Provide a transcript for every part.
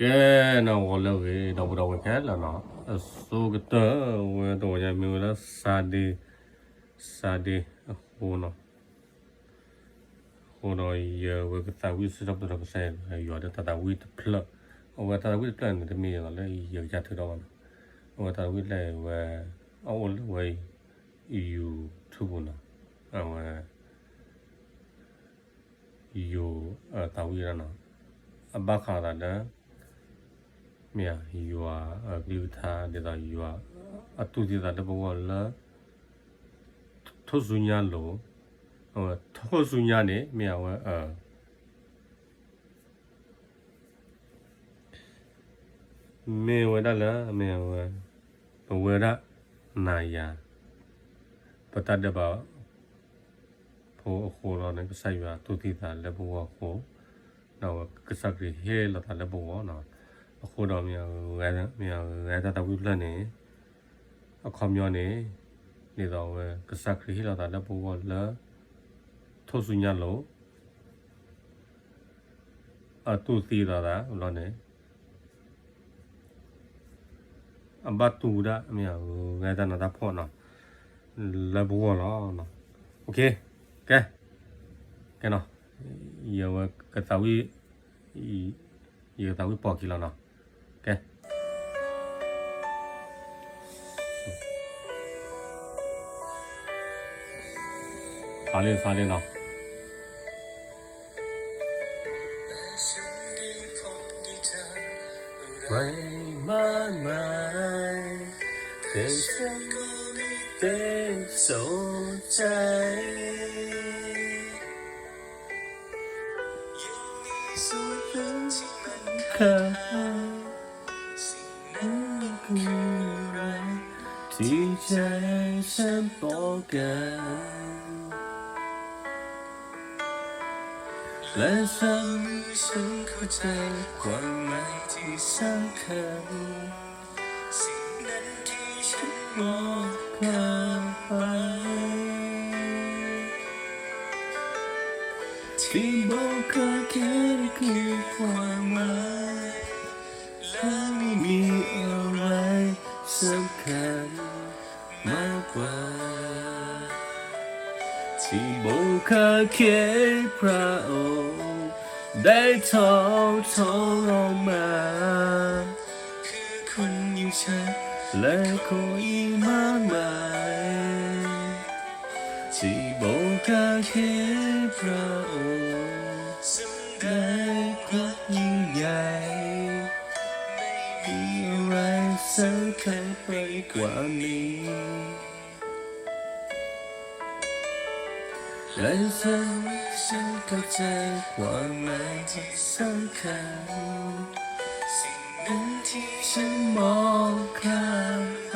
cái nào gọi là về đầu cái là nó số cái tờ về đầu nhà mình là sa đi hồ nó giờ về cái tàu vi sắp được cái xe giờ được tàu vi plug ở tàu vi plug thì mình là giờ ra thứ đó ở tàu vi này về ở về YouTube nó ởอยู่tàu vi đó nóบ้าขาดนะเนี่ยอยู่กลิวท่าเดี๋ยวอยู่ตุติตาเดี๋ยวบอกว่าละทุสุญญาโลทุสุญญาเนี่ยเนี่ยว่าเมวดาละเมวปเวดานายาปตัดเดบะโพโคเราเนี่ยก็ใส่ว่าตุติตาเดี๋ยวบอกว่าโคเราก็สักทีเฮลตาเดี๋ยวบอกว่าเนาะအခုတော့မြေငါတဝိပလနဲ့အခမျောနေနေတော့ကစခရီလာတာလည်းပေါ်လာထိုးစုညလို့တူတီလာတာလောနေအဘတူဒါမြေငါတနာတာဖို့နော်လည်းပေါ်လာနော်โอเคကဲနော်ယောကတဝိပေါ်ကီလာနော်Okay. 发令了。为慢慢的生的手在，可ที่ใจฉันบอกกันและฉันเข้าใจความหมายที่สำคัญสิ่งนั้นที่ฉันมองข้ามไปที่บอกแค่คือความหมายและไม่มีอะไรสำคัญมากกว่าที่บอกแค่พระองค์ได้ทอลงมาคือคนอย่างฉันและคนอีกมากมายที่บอกแค่พระองค์ได้ความยิ่งใหญ่มีอะไรสำคัญไปกว่านี้และฉันเข้าใจความหมายที่สำคัญสิ่งนั้นที่ฉันมองข้ามไป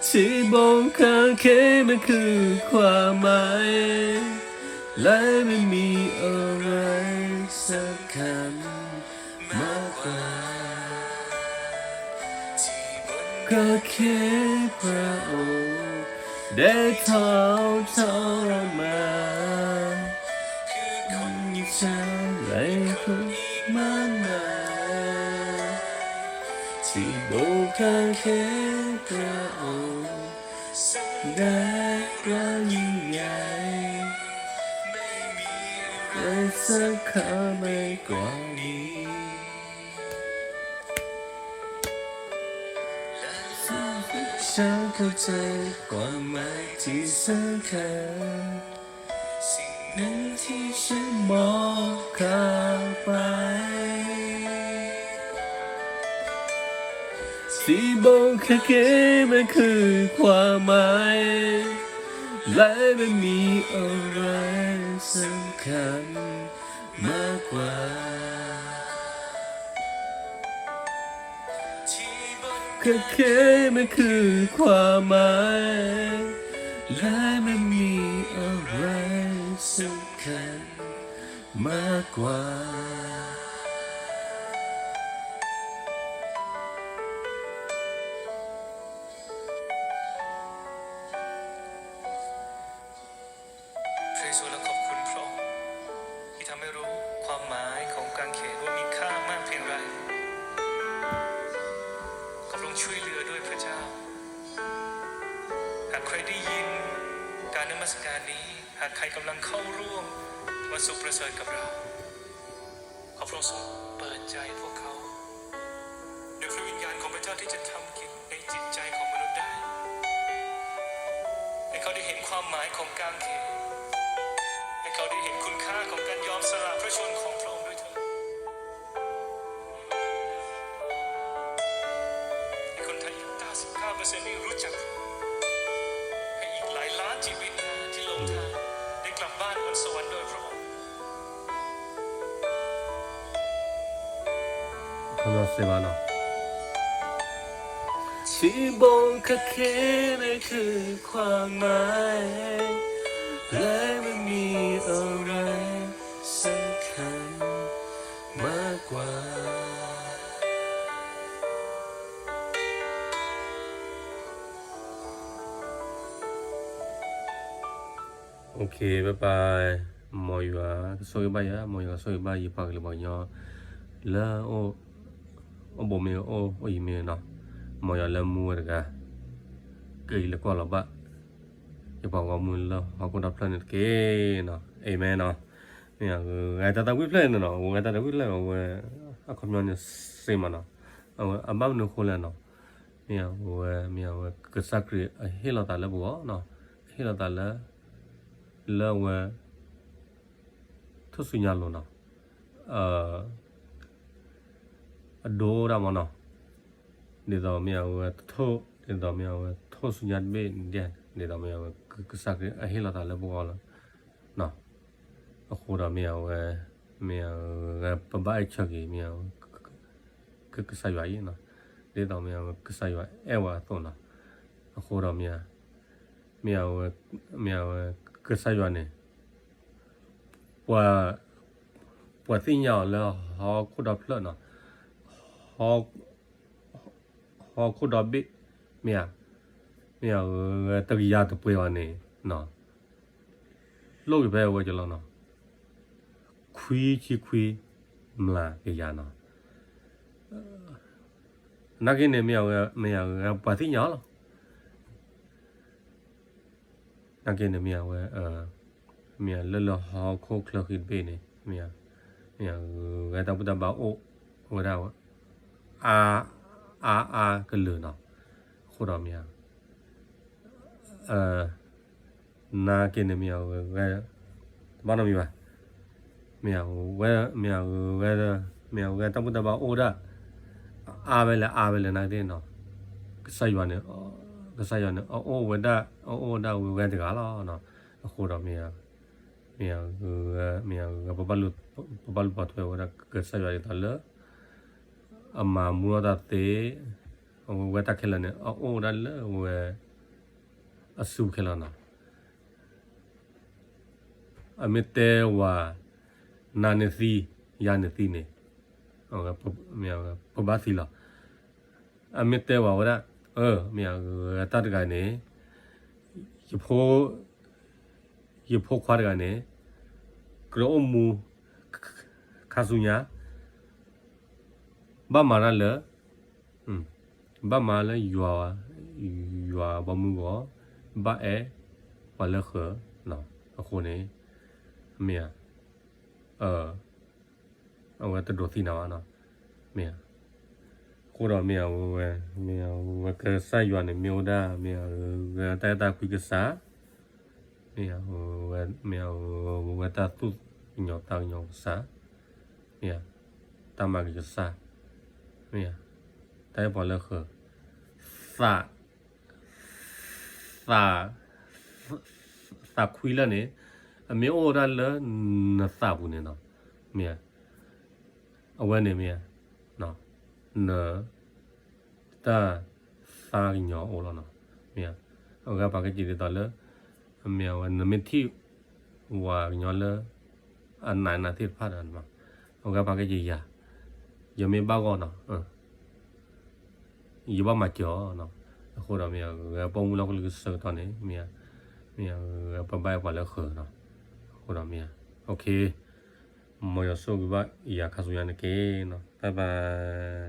ที่บอกแค่มันคือความหมายและไม่มีอะไรสำคัญมากกว่าก็แค่พระองค์ได้ทอลงมาคือคนอย่างฉันและคนมากมายที่บอกแค่พระองค์ได้ความยิ่งใหญ่และสักครั้งไม่กว่านี้ฉันเข้าใจความหมายที่สำคัญสิ่งนั้นที่ฉันมองข้ามไปที่บอกแค่มันคือความหมายและไม่มีอะไรสำคัญมากกว่าแค่มันคือความหมายและไม่มีอะไรสำคัญมากกว่าพระเยซูและขอบคุณพระองค์ที่ทำให้รู้ ความหมายของกางเขนว่ามีค่ามากเพียงไรขอพระองค์ช่วยเหลือด้วยพระเจ้าหากใครได้ยินการนมัสการนี้หากใครกำลังเข้าร่วมวันสุขประเสริฐกับเราขอพระองค์ทรงเปิดใจพวกเขาด้วยพระวิญญาณของพระเจ้าที่จะทำกิจในจิตใจของมนุษย์ได้ให้เขาได้เห็นความหมายของกางเขนให้เขาได้เห็นคุณค่าของการยอมสละพระชนของพระองค์ด้วยเถิดให้คนไทย99%นี้รู้จักให้อีกหลายล้านชีวิตที่หลงทางได้กลับบ้านบนสวรรค์โดยพระองค์คำว่าเสวานาที่บงคาเคนั่นคือความหมายและไม่มีอะไรสำคัญมากกว่าโอเคบ๊ายบายมอยวาสวยบายะมอยวาสวยบายปากเลยบอกยอแล้วโอ้บ่มีโอ้ยมีเนาะมอยละมัวกะเกยละก็ละบะอย่าบอกว่ามุนละฮากูดับพลาเน็ตเกเนาะเอเมนเนาะเนี่ยไงตาวิเพลนเนาะไงตาวิเพลนเว้ยอะคอมยอนเซมาเนาะอะบัมนุโคเลเนาะเนี่ยเว้ยเนี่ยเว้ยกษักรีเฮลตาละบัวเนาะเฮลตาละละเว้ยทุสุญญาโลเนาะอโดรามาเนาะนี่တော့မြောက်ထိုးဒီတော့မြောက်ထိုးစညတ်ဘေးတဲ့ဒီတော့မြောက်ကစားကအဟိလာတာလည်းဘောလားနော်အခုတော့မြောက်ကပပိုက်ချက်ကြီးမြောက်ကစားရွာရင်နော်ဒီတော့မြောက်ကစားရွာအဲဝါတော့နော်အခုတော့မြေက်ကစားရွာနေပွာသိညာแล้วဟောခုတော့ဖလနော်ဟောခုတော့ဘိမြေတကီယာတပွေဝနေနော်လို့ပဲဝဲကြလောနော်ခွီးချီခွီးမလားကြရနော်နာကိနေမြေပါသိညာလောနာကိနေမြေလလဟောခိုခလခိဘေနေကတော့ပဒဘာအိုဟောဒါอาก็เลยเนาะခုတော့မြေနာกินเนี่ยမြေဘာလို့မြေဝဲတပုတဘာအိုဒါအာပဲလေနာတဲ့เนาะဆက်ရွာနေအိုဝဒအိုဒါဝဲတကားလားเนาะခုတော့မြေဘဘလူပတ်ဝဲဝဒကဆက်ရွာရတာအမမူရတဲ့ဝက်တက်ခလနဲ့အိုဒါလဝဲအစုခလနာအမတဲဝါနာနေစီယာနေစီနေပဘာစီလာအမတဲဝါဝရတတ်ကနေရဖိုးခွားကနေကရောမူခါဆုညာဘာမာရလဲဘာမာလဲရွာဘမှုကောဘာဘာလဲခနော်အခုနေမြေအဝတ်တော်စီနာနော်မြေကိုတော့မြေဝဲကဆိုင်ရွာနေမြို့ဒါမြေတဲတာခွေကစားမြေဝဲတာသူညောတောင်ညောစားမြေတမကစားแต่พอแล้วคือสาคุยแล้วเนี่ยไม่โอ้ได้แล้วน่าสาบุเนี่ยเนาะเมียเอาไว้เนี่ยเมียเนาะเนอะแต่สากินยอโอ้แล้วเนาะเมียเอาก็ปากจีได้ตอนแล้วเมียวันนั้นไม่ที่ว่ากินยอแล้วอันไหนน่าที่พลาดอันมาเอาก็ปากจียังไม่บ้าก่อนเนาะยี่บ้ามาจ่อเนาะအခုတော့မြေပုံမလောက်လို့စေတော့နေမြေပပိုင်ပါလဲခေါ်เนาะအခုတော့မြေโอเค moyo so ba ya kaso ya ne ke no bye bye